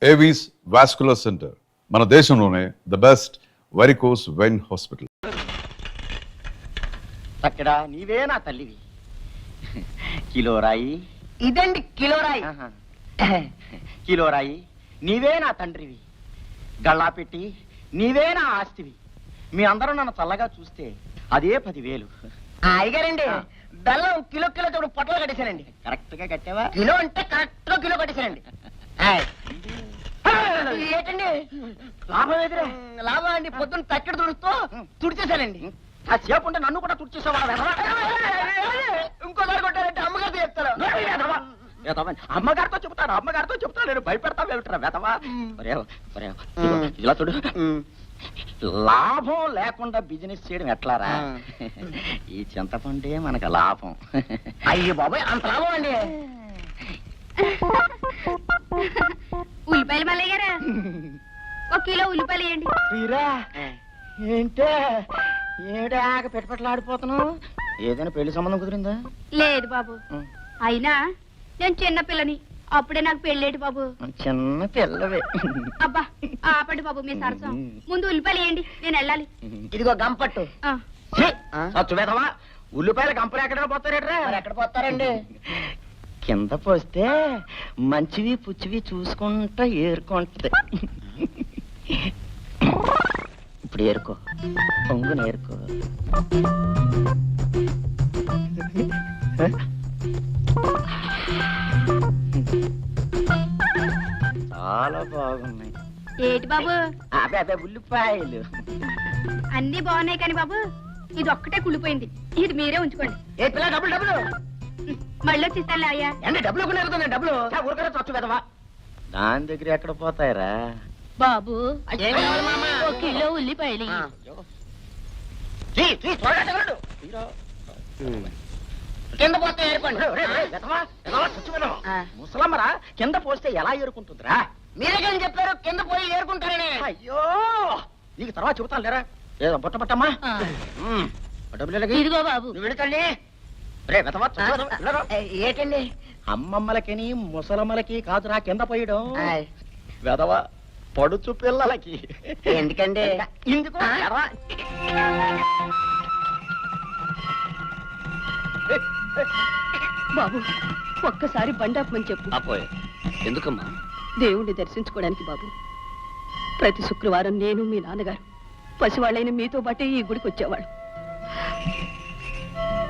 Avis vascular centre మన దేశంలోనే the best varicose vein hospital. అక్కడ నీవే నా తల్లివి. కిలో రాయి ఇదండి కిలో రాయి. కిలో రాయి నీవే నా తండ్రివి. గళ్ళా పెట్టి నీవే నా ఆస్తివి. మీ అందరూ నన్ను చల్లగా చూస్తే అదే 10,000. అయ్యగారండి బెల్లం కిలో కిలో తోడు పొట్టలు కట్టేశానండి. కరెక్ట్ గా కట్టావా? కిలో అంటే కరెక్ట్ గా కిలో కట్టేశానండి. ఏంటండి లాభం ఎదురే. లాభం అండి, పొద్దున్న తక్కెడు తుడుస్తూ తుడిచేశానండి. ఆ సేపు ఉంటే నన్ను కూడా తుడిచేసావా? ఇంకోసారి కొట్టారంటే అమ్మగారితో చెప్తారు. అమ్మగారితో చెబుతాను నేను భయపెడతావు ఏమిట్రా వెతవా? ఇలా చూడు, లాభం లేకుండా బిజినెస్ చేయడం ఎట్లారా? ఈ చింతపండే మనకు లాభం. అయ్యో బాబాయ్ అంత లాభం అండి. ఉల్లిపాయలు మల్లయ్య గారా, 1 కిలో ఉల్లిపాయలు వేయండి. ఏంటే ఏమిటి ఆగ పెట్టుపట్లాడిపోతున్నావు? ఏదైనా పెళ్లి సంబంధం కుదిరిందా? లేదు బాబు, అయినా నేను చిన్న పిల్లని, అప్పుడే నాకు పెళ్ళేటి బాబు. చిన్న పిల్లవే. అబ్బా ఆపండి బాబు మీ సరసం. ముందు ఉల్లిపాయలు వేయండి, నేను వెళ్ళాలి. ఇదిగో గంపట్టు. చచ్చువేదవా, ఉల్లిపాయలు గంపలు ఎక్కడ పోతారేట్రా? మరి ఎక్కడ పోతారండి? కింద పోస్తే మంచివి పుచ్చివి చూసుకుంటా ఏరుకుంటది. ఇప్పుడు ఏరుకో, పొంగుని ఏరుకో. చాలా బాగున్నాయి. ఏటి బాబు? అవే ఉల్లిపాయలు. అన్ని బాగున్నాయి కానీ బాబు ఇది ఒక్కటే కుళ్ళిపోయింది. ఇది మీరే ఉంచుకోండి. ఏ పిల్ల డబ్బులు డబ్బులు మళ్ళీ వచ్చిస్తానులే అయ్యా. అంటే డబ్బులు కొనేరుతుంది డబ్బులు. ఊరికనే చచ్చు వెదవా, దాని దగ్గర ఎక్కడ పోతాయరా బాబు? ఏం కావాలి మామ? 1 కిలో ఉల్లిపాయలు. కింద పోతే ఏరుకోండి. ముసలమ్మరా, కింద పోస్తే ఎలా ఏరుకుంటుందిరా? మీరే కానీ చెప్పారు కింద పోయి ఏరుకుంటారని. అయ్యో నీకు తర్వాత చెబుతాను లేరా. ఏదో బుట్ట పట్టమ్మా. డబ్బులు ఇదిగో బాబు. నువ్వు వెళుతండి. ఏంటండి అమ్మమ్మలకి ముసలమ్మలకి కాదురా కింద పోయడం. వెదవా పడుచు పిల్లలకి. ఎందుకండి? ఇందుకు బాబు ఒక్కసారి బండాపమని చెప్పు. అపోయే ఎందుకమ్మా? దేవుణ్ణి దర్శించుకోవడానికి బాబు. ప్రతి శుక్రవారం నేను మీ నాన్నగారు పసివాళ్ళైన మీతో పాటే ఈ గుడికి వచ్చేవాళ్ళు.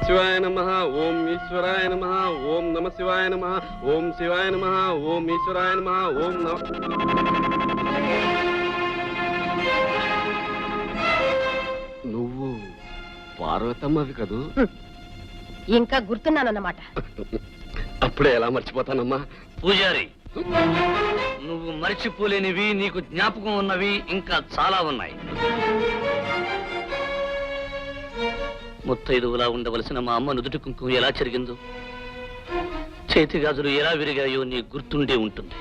శివాయ నమః, ఓం ఈశ్వరాయ నమః, ఓం నమ శివాయ నమః, ఓం శివాయ నమః, ఓం ఈశ్వరాయ నమః, ఓం నమ. నువ్వు పార్వతమ్మవి కదూ? ఇంకా గుర్తున్నానన్నమాట. అప్పుడే ఎలా మర్చిపోతానమ్మా? పూజారి, నువ్వు మర్చిపోలేనివి, నీకు జ్ఞాపకం ఉన్నవి ఇంకా చాలా ఉన్నాయి. ముత్తైదువులా ఉండవలసిన మా అమ్మ నుదుటి కుంకుమ ఎలా చెరిగిందో, చేతి గాజులు ఎలా విరిగాయో నీ గుర్తుండే ఉంటుంది.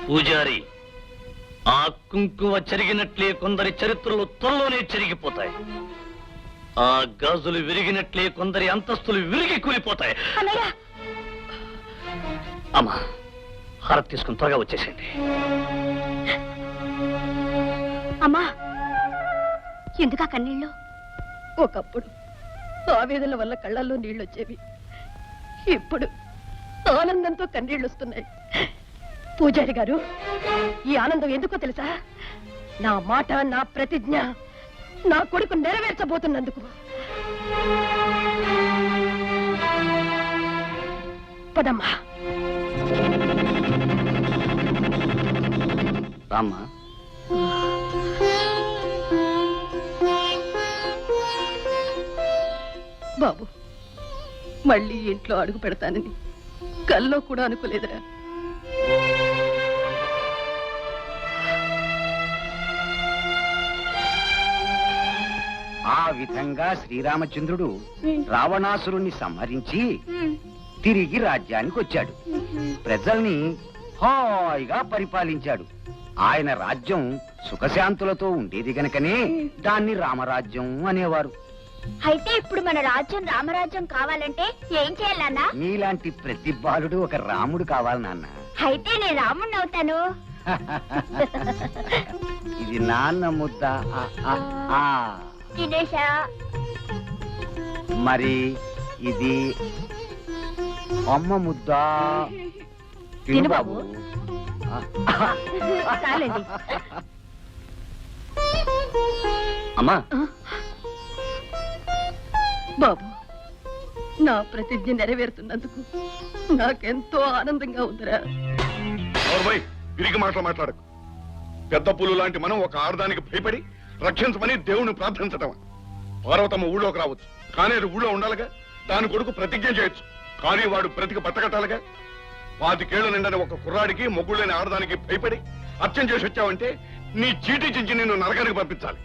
పూజారి, ఆ కుంకుమ చెరిగినట్లే కొందరి చరిత్రలు త్వరలోనే చెరిగిపోతాయి. ఆ గాజులు విరిగినట్లే కొందరి అంతస్తులు విరిగి కూలిపోతాయి. అమ్మా, హారతి తీసుకుని త్వరగా వచ్చేసేయండి. అమ్మా, ఎందుకా కన్నీళ్ళు? ఒకప్పుడు ఆవేదన వల్ల కళ్ళల్లో నీళ్ళు వచ్చేవి, ఇప్పుడు ఆనందంతో కన్నీళ్ళు వస్తున్నాయి. పూజారి గారు, ఈ ఆనందం ఎందుకో తెలుసా? నా మాట, నా ప్రతిజ్ఞ నా కొడుకు నెరవేర్చబోతున్నందుకు. పదమ్మా. రామ్మా. బాబు, మళ్ళీ ఇంట్లో అడుగు పెడతానని కల్లో కూడా అనుకోలేదురా. ఆ విధంగా శ్రీరామచంద్రుడు రావణాసురుణ్ణి సంహరించి తిరిగి రాజ్యానికి వచ్చాడు. ప్రజల్ని హాయిగా పరిపాలించాడు. ఆయన రాజ్యం సుఖశాంతులతో ఉండేది గనకనే దాన్ని రామరాజ్యం అనేవారు. అయితే ఇప్పుడు మన రాజ్యం రామరాజ్యం కావాలంటే ఏం చేయాలన్నా? నీలాంటి ప్రతి బాలుడు ఒక రాముడు కావాలి నాన్న. అయితే నేను రాముణ్ణి అవుతాను. ఇది నాన్న ముద్ద. ఆ. తినేశా. మరి ఇది అమ్మ ముద్ద. తిను బాబు. చాలండి. అమ్మా, బాబు, నా ప్రతిజ్ఞ నెరవేరుతున్నందుకు నాకెంతో ఆనందంగా ఉందిరా. తిరిగి మాట్లాడకు. పెద్ద పులు లాంటి మనం ఒక ఆడదానికి భయపడి రక్షించమని దేవుని ప్రార్థించటం. పార్వతమ్మ ఊళ్ళోకి రావచ్చు, కానీ అది ఊళ్ళో ఉండాలిగా. దాని కొడుకు ప్రతిజ్ఞ చేయొచ్చు, కానీ వాడు బ్రతికి బట్టకట్టాలిగా. 25 ఏళ్ల నిండని ఒక కుర్రాడికి మొగ్గులేని ఆడదానికి భయపడి అర్చన చేసి వచ్చావంటే నీ చీటీ చించి నిన్ను నరకానికి పంపించాలి.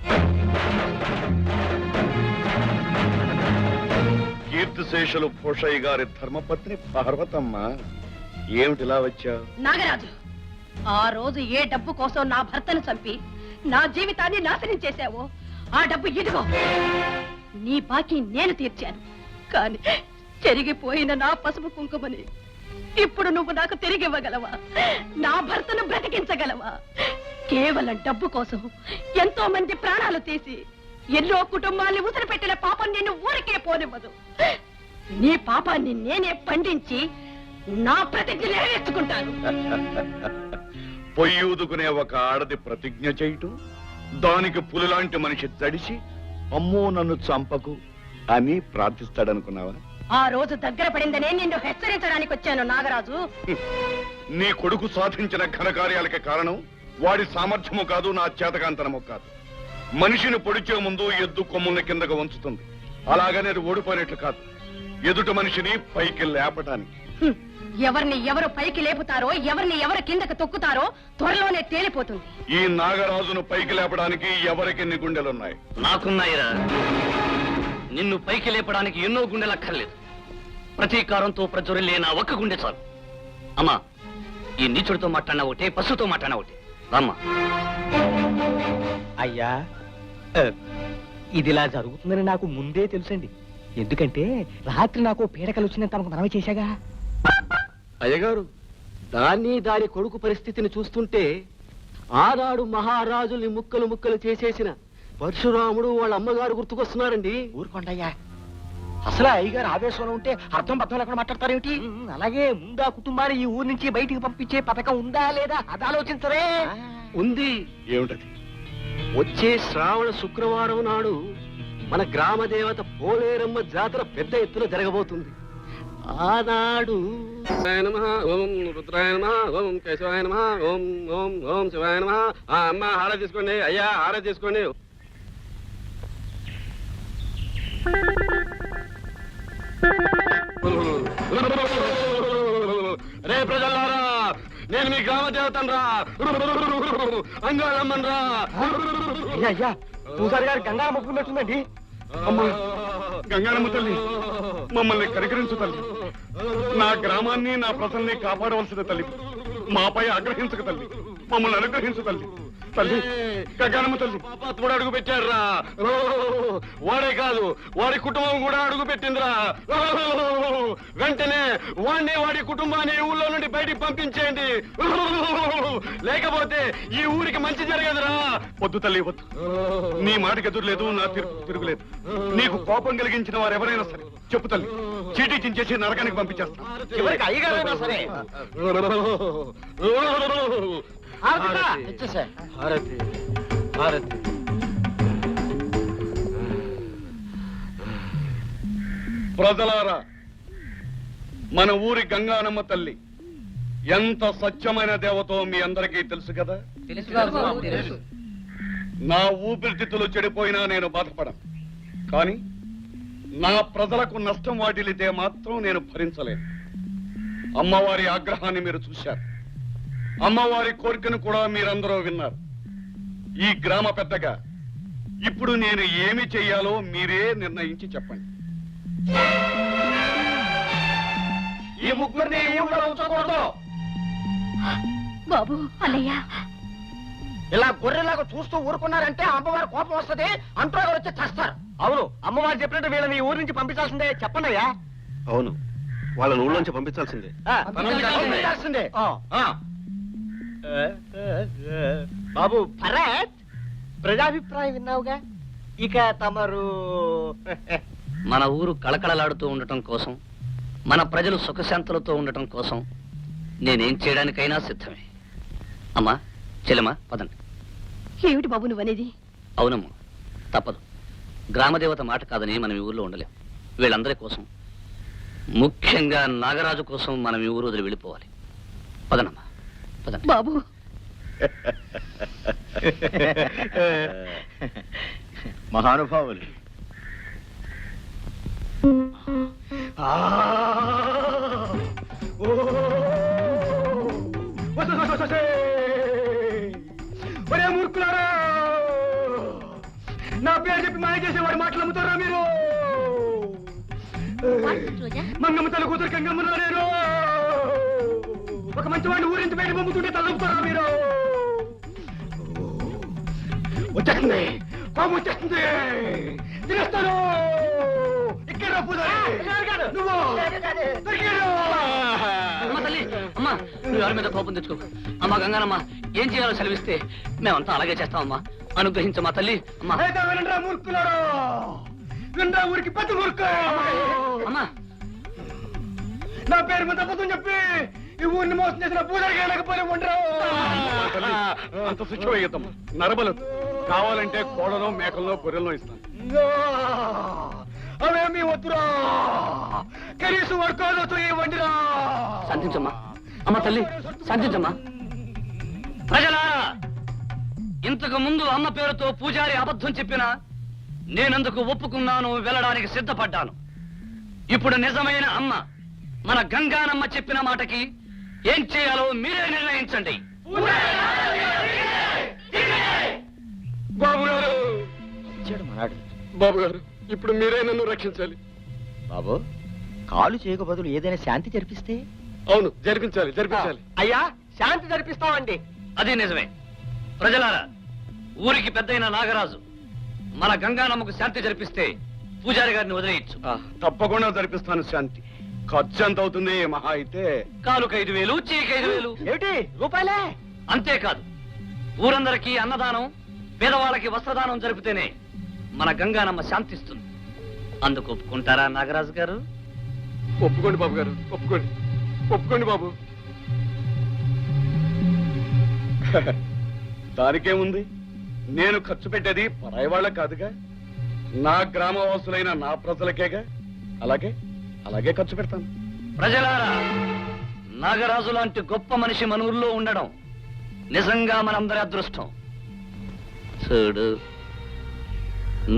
కీర్తిశేషులు భూషయ్య గారి ధర్మపత్ని పార్వతమ్మ, ఏమిటిలా వచ్చావు? నాగరాజు, ఆ రోజు ఏ డబ్బు కోసం నా భర్తను చంపి నా జీవితాన్ని నాశనం చేశావో ఆ డబ్బు ఇదిగో. నీ బాకీ నేను తీర్చాను, కానీ చెరిగిపోయిన నా పసుపు కుంకుమని ఇప్పుడు నువ్వు నాకు తిరిగి ఇవ్వగలవా? నా భర్తను బ్రతికించగలవా? కేవలం డబ్బు కోసం ఎంతో మంది ప్రాణాలు తీసి ఎన్నో కుటుంబాన్ని ఉసిరిపెట్టిన పాపం నిన్ను ఊరికే పోనివ్వదు. నీ పాపాన్ని నేనే పండించి నా ప్రతిజ్ఞ నెరవేర్చుకుంటాను. పొయ్యూదుకునే ఒక ఆడది ప్రతిజ్ఞ చేయటం, దానికి పులిలాంటి మనిషి తడిసి అమ్మో నన్ను చంపకు అని ప్రార్థిస్తాడనుకున్నావా? ఆ రోజు దగ్గర పడిందనే నిన్ను హెచ్చరించడానికి వచ్చాను నాగరాజు. నీ కొడుకు సాధించిన ఘనకార్యాలకి కారణం వాడి సామర్థ్యము కాదు, నా చేతకాంతనము కాదు. మనిషిని పొడిచే ముందు ఎద్దు కొమ్ముల్ని కిందకు వంచుతుంది, అలాగనే అది ఓడిపోయినట్లు కాదు, ఎదుటి మనిషిని పైకి లేపటానికి. ఎవరిని ఎవరు పైకి లేపుతారో, ఎవరిని ఎవరు కిందకు తొక్కుతారో త్వరలోనే తేలిపోతుంది. ఈ నాగరాజును పైకి లేపడానికి ఎవరికెన్ని గుండెలున్నాయి? నాకున్నాయిరా. నిన్ను పైకి లేపడానికి ఎన్నో గుండెలక్కర్లేదు. ప్రతీకారంతో ప్రజ్వరిల్లే నా ఒక్క గుండె చాలు. అమ్మా, ఈ నీచుడితో మాట్లాడినా ఒకటే, పశువుతో మాట్లాడినా ఒకటే. రామ్మా. అయ్యా, ఇదిలా జరుగుతుందని నాకు ముందే తెలుసండి. ఎందుకంటే రాత్రి నాకు పీడకలు వచ్చిందని తమకు మనవి చేశాగా. అయ్యగారు, దాని కొడుకు పరిస్థితిని చూస్తుంటే ఆనాడు మహారాజుల్ని ముక్కలు ముక్కలు చేసేసిన పరశురాముడు వాళ్ళ అమ్మగారు గుర్తుకొస్తున్నారండి. ఊరుకోండయ్యా, అసలు అయ్యగారు ఆవేశంలో ఉంటే అర్థం పద్ధతులు ఎక్కడ మాట్లాడతారేమిటి? అలాగే ముందా కుటుంబాన్ని ఈ ఊరి నుంచి బయటికి పంపించే పథకం ఉందా లేదా అది ఆలోచించరే. ఉంది. ఏమిటది? వచ్చే శ్రావణ శుక్రవారం నాడు మన గ్రామ దేవత పోలేరమ్మ జాతర పెద్ద ఎత్తున జరగబోతుంది. ఆనాడు ఓం రుద్రాయ నమః, ఓం కేశవాయ నమః, ఓం ఓం ఓం శివాయ నమః. అమ్మ హారతి తీసుకోండి. అయ్యా హారతి తీసుకోండి. రే ప్రజలారా, నేను మీ గ్రామ దేవతను రా, అంగాళమ్మన్ రా. అయ్యా, పూజారి గారు గంగా మొక్కున్నట్టుందండి. గంగారమ్మ తల్లి, మమ్మల్ని కరికరించు తల్లి. నా గ్రామాన్ని, నా ప్రజల్ని కాపాడవలసిన తల్లి. మాపై ఆగ్రహించక తల్లి, మమ్మల్ని అనుగ్రహించు తల్లి. తల్లి గంగారమ్మ తల్లి. పాపాత్ముడు అడుగు పెట్టాడురా. వాడే కాదు, వాడి కుటుంబం కూడా అడుగు పెట్టిందిరా. వెంటనే వాడి కుటుంబాన్ని ఊళ్ళో నుండి బయటికి పంపించేయండి, లేకపోతే ఈ ఊరికి మంచి జరగదురా. వద్దు తల్లి, వద్దు. నీ మాటకి ఎదురులేదు, నా తిరుగులేదు. నీకు కోపం కలిగించిన వారు ఎవరైనా సరే చెప్పు తల్లి, చీటీ చించేసి నరకానికి పంపించేస్తా. చివరికి అయ్యగారైనా సరే. హారతి హారతి. ప్రజలారా, మన ఊరి గంగానమ్మ తల్లి ఎంత సత్యమైన దేవతో మీ అందరికీ తెలుసు కదా. నా ఊపిరితిత్తులు చెడిపోయినా నేను బాధపడను, కానీ నా ప్రజలకు నష్టం వాటిల్లితే మాత్రం నేను భరించలేను. అమ్మవారి ఆగ్రహాన్ని మీరు చూశారు, అమ్మవారి కోరికను కూడా మీరందరూ విన్నారు. ఈ గ్రామ పెద్దగా ఇప్పుడు నేను ఏమి చెయ్యాలో మీరే నిర్ణయించి చెప్పండి. ఈ ముగ్గురిని ఉంచకూడదు. బాబు, అన్నయ్య, ఇలా గొర్రెలాగా చూస్తూ ఊరుకున్నారంటే అమ్మవారి కోపం వస్తుంది, అంటూ వచ్చి చేస్తారు. అవును, అమ్మవారు చెప్పినట్టు వీళ్ళని ఊరి నుంచి పంపించాల్సిందే. చెప్పండి అయ్యా. అవును, వాళ్ళని ఊళ్ళోంచి పంపించాల్సిందే. పంపించాల్సిందే. బాబు భరత్, ప్రజాభిప్రాయం విన్నావుగా, ఇక తమరు మన ఊరు కళకళలాడుతూ ఉండటం కోసం, మన ప్రజలు సుఖశాంతులతో ఉండటం కోసం నేనేం చేయడానికైనా సిద్ధమే. అమ్మా, చెల్లెమ్మా, పదండి. ఏమిటి బాబు నువ్వనేది? అవునమ్మా, తప్పదు. గ్రామదేవత మాట కాదని మనం ఈ ఊర్లో ఉండలేం. వీళ్ళందరి కోసం, ముఖ్యంగా నాగరాజు కోసం మనం ఈ ఊరు వదిలి వెళ్ళిపోవాలి. పదనమ్మా, పదండి. బాబు మహానుభావులు. ఒరే మూర్ఖులారా, నా పేరు చెప్పి మాయ చేసేవాడు మాటలు అమ్ముతారా మీరు? మంగమ్మ తల కూతురు గంగమ్మ నేను ఒక మంచి వాడిని ఊరించి బయట పంపుతుంటే తలపుతారా మీరు? వచ్చేస్తుంది, కోపం వచ్చేస్తుంది, తినేస్తాను. ఇక్కడ నువ్వు అమ్మా తల్లి, అమ్మా నువ్వు ఎవరి మీద కోపం తెచ్చుకో. అమ్మా గంగానమ్మ, ఏం చేయాలో సెలవిస్తే మేమంతా అలాగే చేస్తామమ్మా. అనుగ్రహించమ్మా తల్లి. అమ్మా వినరా మూర్ఖులారా, వినరా ఊరికి పెద్ద మూర్ఖ. అమ్మా, నా పేరు మీద అబద్ధం చెప్పి ఈ ఊరిని మోసం చేసిన పూజారి లేకపోతే ఉండరు. అంత శిక్ష వేయద్దాం. నరబలు కావాలంటే కోడలో మేకల్లో గొర్రెల్లో ఇస్తాను. అవేమీ వద్దురా, కనీసం వర్కాలతో వండిరా. శాంతించమ్మా. అమ్మ తల్లి, శాంతించమ్మా. ప్రజలారా, ఇంతకు ముందు అమ్మ పేరుతో పూజారి అబద్ధం చెప్పినా నేనందుకు ఒప్పుకున్నాను, వెళ్ళడానికి సిద్ధపడ్డాను. ఇప్పుడు నిజమైన అమ్మ మన గంగానమ్మ చెప్పిన మాటకి ఏం చేయాలో మీరే నిర్ణయించండి. బాబు గారు, మనాడు బాబు గారు, ఇప్పుడు మీరే నన్ను రక్షించాలి. బాబు, కాలు చేయక బదులు ఏదైనా శాంతి జరిపిస్తే? అవును, జరిపించాలి, జరిపించాలి. అయ్యా, శాంతి జరిపిస్తామండి. అది నిజమే. ప్రజలారా, ఊరికి పెద్దయిన నాగరాజు మన గంగానమ్మకు శాంతి జరిపిస్తే పూజారి గారిని వదిలేయచ్చు. తప్పకుండా జరిపిస్తాను శాంతి. ఖర్చు ఎంత అవుతుంది? మహా అయితే కాలుకు 5,000, చీకి 5,000. ఏమిటి, రూపాయలే? అంతేకాదు, ఊరందరికీ అన్నదానం, పేదవాళ్ళకి వస్త్రదానం జరిపితేనే మన గంగానమ్మ శాంతిస్తుంది. అందుకు ఒప్పుకుంటారా నాగరాజు గారు? ఒప్పుకోండి బాబు గారు, ఒప్పుకోండి, ఒప్పుకోండి బాబు. దానికేముంది? నేను ఖర్చు పెట్టేది పరాయి వాళ్ళ కాదుగా, నా గ్రామవాసులైన నా ప్రజలకేగా. అలాగే అలాగే ఖర్చు పెడతాను. ప్రజలారా, నాగరాజు లాంటి గొప్ప మనిషి మన ఊర్లో ఉండడం నిజంగా మనందరి అదృష్టం. చూడు,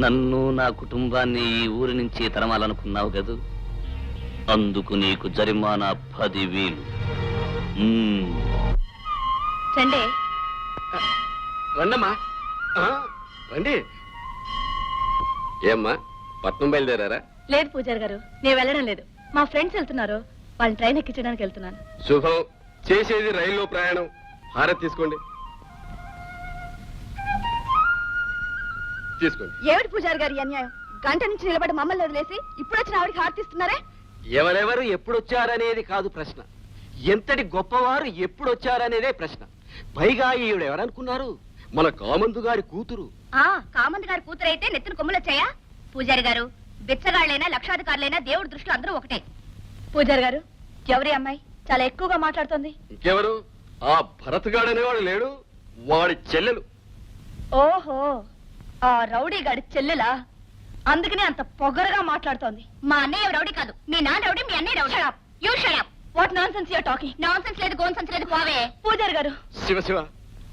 నన్ను నా కుటుంబాన్ని ఈ ఊరి నుంచి తరమాలనుకున్నావు కదూ, అందుకు నీకు జరిమానా 10,000. రండి. రండమ్మా, రండి. ఏమ్మా, పట్నం బయలుదేరారా? లేదు పూజారి గారు, నేను వెళ్ళడం లేదు. మా ఫ్రెండ్స్ వెళ్తున్నారు, వాళ్ళని ట్రైన్ ఎక్కించడానికి వెళ్తున్నాను. శుభం. చేసేది రైల్లో ప్రయాణం. హారతి తీసుకోండి, తీసుకోండి. ఏమిటి పూజారి గారి అన్యాయం? గంట నుంచి నిలబడి మమ్మల్ని వదిలేసి ఇప్పుడు వచ్చిన ఆవిడకి హారతిస్తున్నారే? ఎవరెవరు ఎప్పుడొచ్చారనేది కాదు ప్రశ్న, ఎంతటి గొప్పవారు ఎప్పుడొచ్చారనేదే ప్రశ్న. పైగా ఈవిడ ఎవరనుకున్నారు? మన కామందు గారి కూతురు. కామంత్ గారి కూతురు అయితే నెత్తిన కొమ్ములొచ్చాయా? పూజారి గారు, బిచ్చగాళ్ళైనా లక్షాధికారులైనా దేవుడి దృష్టిలో అందరూ ఒకటే. పూజారి గారు, ఎవరి అమ్మాయి చాలా ఎక్కువగా మాట్లాడుతోంది? ఇంకెవరు? ఆ భరత్ గాడు అనేవాడు లేడు, వాడి చెల్లెలు. ఓహో, ఆ రౌడీ గాడి చెల్లెలా? అందుకనే అంత పొగరగా మాట్లాడుతోంది. మా అన్నయ్య రౌడీ కాదు, మీ నాన్న రౌడీ, మీ అన్నయ్య rowdy. You shut up. What nonsense you are talking? Nonsense లేదు, గోన్సెన్స్ లేదు, పోవే. పూజారి గారు, శివ శివ.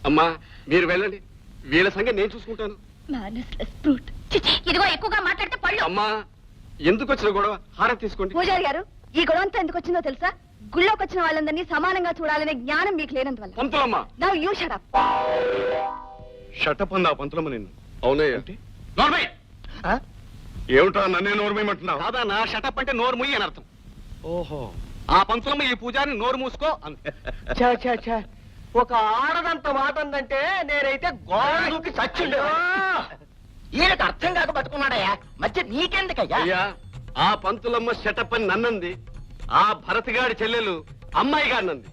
అమ్మా, మీరు వెళ్ళండి, వీళ్ళ సంగతి నేను చూసుకుంటాను. Mannerless brute. ఇదిగో ఎక్కువగా మాట్లాడితే పళ్ళు. అమ్మా, ఎందుకు వచ్చిన గొడవ? హారతి తీసుకోండి. పూజారి గారు, ఈ గొడవంతా ఎందుకు వచ్చిందో తెలుసా? గుళ్ళోకి వచ్చిన వాళ్ళందరినీ సమానంగా చూడాలనే జ్ఞానం మీకు లేనందువల్ల. పంతులమ్మా. Now you shut up. Shut up అందా పంతులమ్మ నిన్ను? అవునయ్య. నోర్మై! ఏమిటా నన్నే నోరమేయమంటున్నావు? కాదా, నా షటప్ అంటే నోరు ముయ్యి అని అర్థం. ఓహో, ఆ పంతులమ్మ ఈ పూజారిని నోరు మూసుకో అంతే. ఒక ఆడదంత మాట ఉందంటే నేనైతే గోడ దూకి చచ్చిండు. ఈయనకు అర్థం కాక బతుకున్నాడయ్యా, మధ్య నీకెందుకయ్యా? అయ్యా, ఆ పంతులమ్మ షటప్ అని నన్నంది, ఆ భరతగాడి చెల్లెలు అమ్మాయి గారినంది.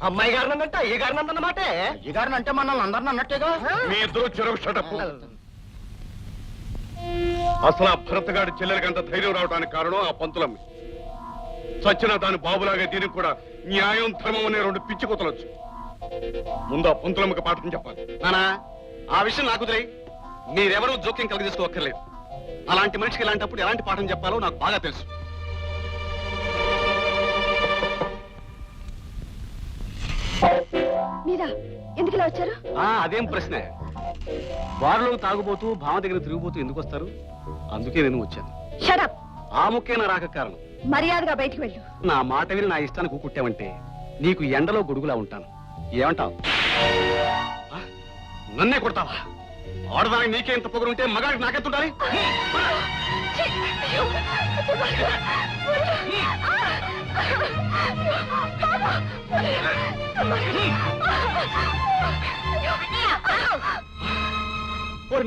అమ్మాయి గారిని అన్నట్టు అయ్య గారిని అన్నమాట ఈ గారిని అంటే మనల్ని అందరిని అన్నట్టేగా మీ ఇద్దరు చెరువు షటప్. అసలు ఆ భరతగాడి చెల్లెలకి అంత ధైర్యం రావడానికి కారణం ఆ పంతులమ్మి. చచ్చిన దాని బాబులాగే దీనికి కూడా న్యాయం ధర్మం అనే రెండు పిచ్చి కుతలొచ్చు. ముందు ఆ పంతులమ్మకి పాఠం చెప్పాలి. నానా ఆ విషయం నాకు తెలియ, మీరెవరూ జోక్యం కలిగజేసుకోవక్కర్లేదు. అలాంటి మనిషికి ఇలాంటప్పుడు ఎలాంటి పాఠం చెప్పాలో నాకు బాగా తెలుసు. మీరా ఎందుకు ఇలా వచ్చారు? అదేం ప్రశ్న? బారులో తాగుబోతూ భామ దగ్గర తిరిగిపోతూ ఎందుకు వస్తారు? అందుకే నేను వచ్చాను. షడప్. ఆ ముఖ్య నా రాక కారణం. మర్యాదగా బయటికి వెళ్ళు. నా మాట విని నా ఇష్టాన్ని కూకుట్టావంటే నీకు ఎండలో గొడుగులా ఉంటాను. ఏమంటావు? నన్నే కొడతావా? ఆడదానికి నీకే ఇంత పొగరుంటే మగాడికి నాకెత్తుంటాలి?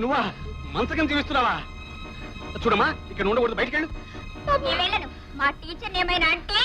నువ్వా మంచకం జీవిస్తున్నావా? చూడమ్మా, ఇక్కడ ఉండకూడదు, బయటికి వెళ్ళు. మా టీచర్ ఏమైనా అంటే